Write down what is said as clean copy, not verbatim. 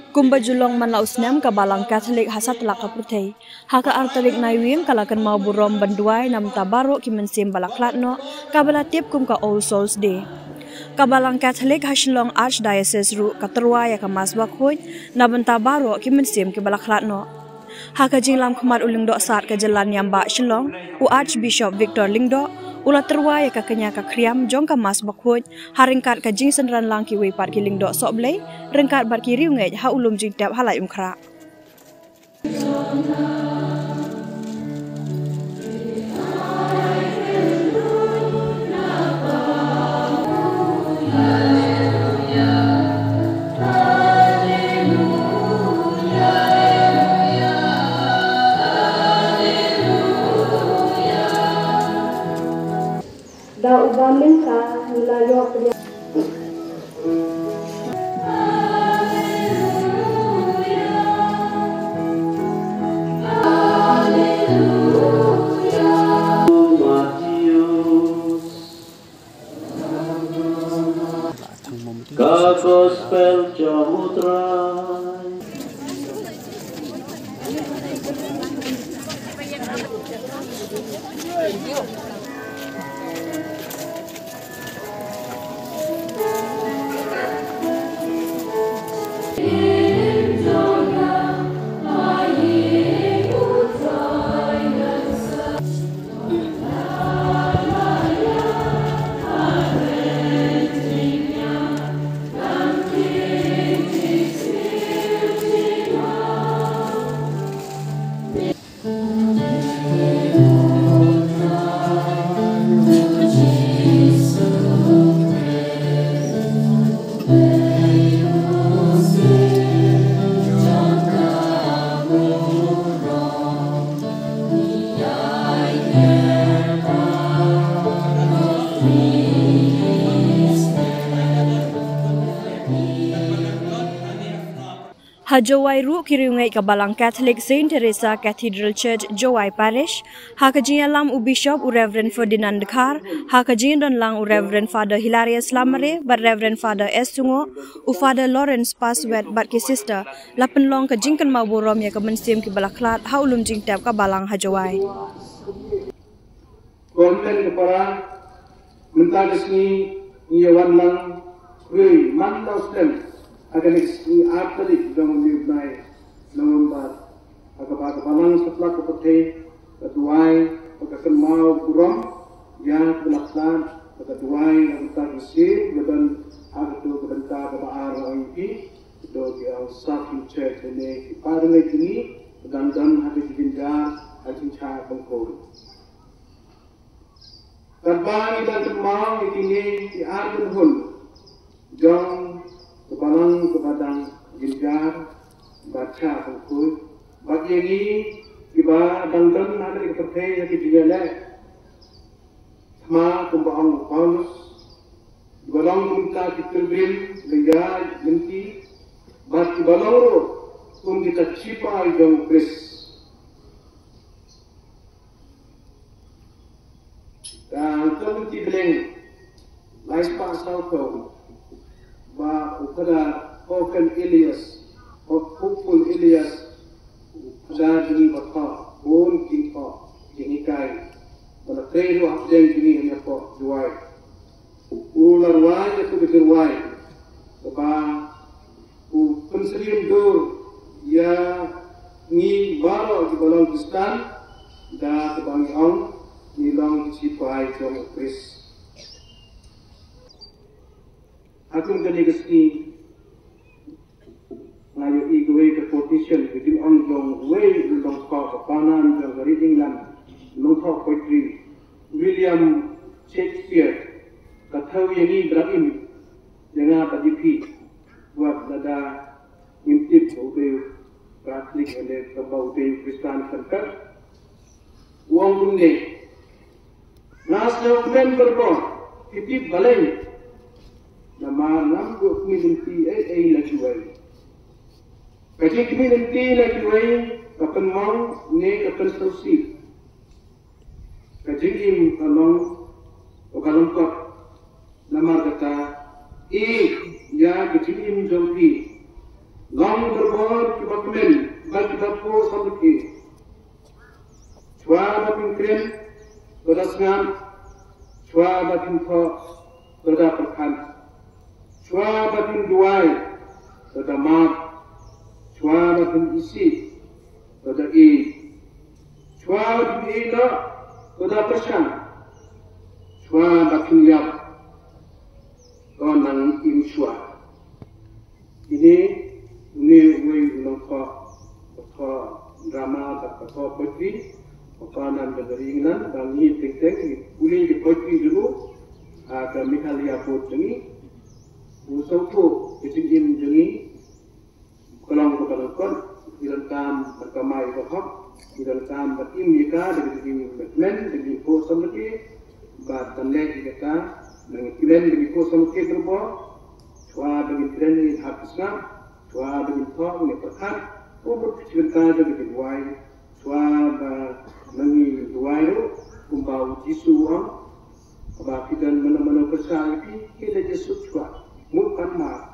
Kumba julong man lausnem ka balang Katolik hasat laka putih. Haka artalik naiwing kalakan mau burom banduai nam tabaro ki mensim balaklatno kabala tip kum ka All Souls Day. Kabalang Katolik hasilong Archdiocese ru katerwa ya kamas bakhoj na bantabaro ki mensim ki balaklatno. Haka jinglam khamat uling dok sat ka jalan yamba Shillong u Archbishop Victor Lingdo ula terwa ya ka kenya ka kriam jong ka mas bakhoj haringkat ka jing senran lang ki wei pat ki Lingdo sok blai rengkat bar ki riu ngej ha ulum jing tap halai umkhra. Da ubamin ka nilayo kanya. Gospel Jamutrai. Hajawai ru kiriungai ka balang Catholic Saint Teresa Cathedral Church Jowai Parish hakajinya lam u Bishop u Reverend Ferdinand Khar hakajinya don lang u Reverend Father Hilarious Lamare but Reverend Father S Sungo u Father Lawrence Paswet but ki sister lapen long ka jingkan mau borom ya ka mensim ki balaklat ha ulum jing tap ka balang Hajawai. Konten kepada mentalisi nyawan lang kui mandau stem akan artalik dalam nilai November agak balang setelah kepetai ketuai akan mau kurang yang berlaksan ketuai antar mesin dan ada tu kebentar kebaar orang ini itu yang sakit church ini pada ini dan hati dihinda hati cah bengkol terbang dan temang ini di argen hul jong kebalang kepadang ginjar baca bengkol bagi ini iba dan ada di kepetai yang dijalek ma kumbang Paulus balang minta diterbil lega genti bat balang pun kita cipai jong Kris dan kemudian beleng lais pasal kau ba ukada Hokan Elias Hopeful Elias ada di bakal pun kita jenikai pada treiru abjeng ini hanya kok juai ular wai itu berjuai apa penserium dur ya ni baru di balang Kristen dah kebangi ong ni long cipai jom Kris aku kena kesi ngayo igwe ke petition between ong jong way long kau kepanan jong reading lam long talk poetry William Shakespeare kata yang ini beragam jangan berjipi buat dada intip udah Katolik ada kebau udah Kristen serta uang bunde nasib men berbon intip balai nama nam go community lagi wai kaji community lagi wai kapan mau ne kapan sosial kajing along okalong kok nama kata ya kajing jompi long berbor kibakumen bagi dapo sambuki chua batin kren berdasngan chua batin tho berdaperkan chua batin duai berdamap chua batin isi berdai chua batin ila berdapersan chua batin yap nang im chua ini ulang drama tak poetry makanan berderingan dan ini teng uli di poetry dulu ada Mikhalia Put jengi usauku kecil jengi kolong kebalangkon dilankam berkamai bahak dilankam batim jika dari Batman dari kosong lagi batan lagi kita dengan kilen dari kosong lagi berbuat chua dengan kilen ini habisnya chua dengan thok ini perkat umur cerita dari duai chua mengi duai itu kumbau jisuang apa kita mana-mana bersama kita Yesus chua bukan mak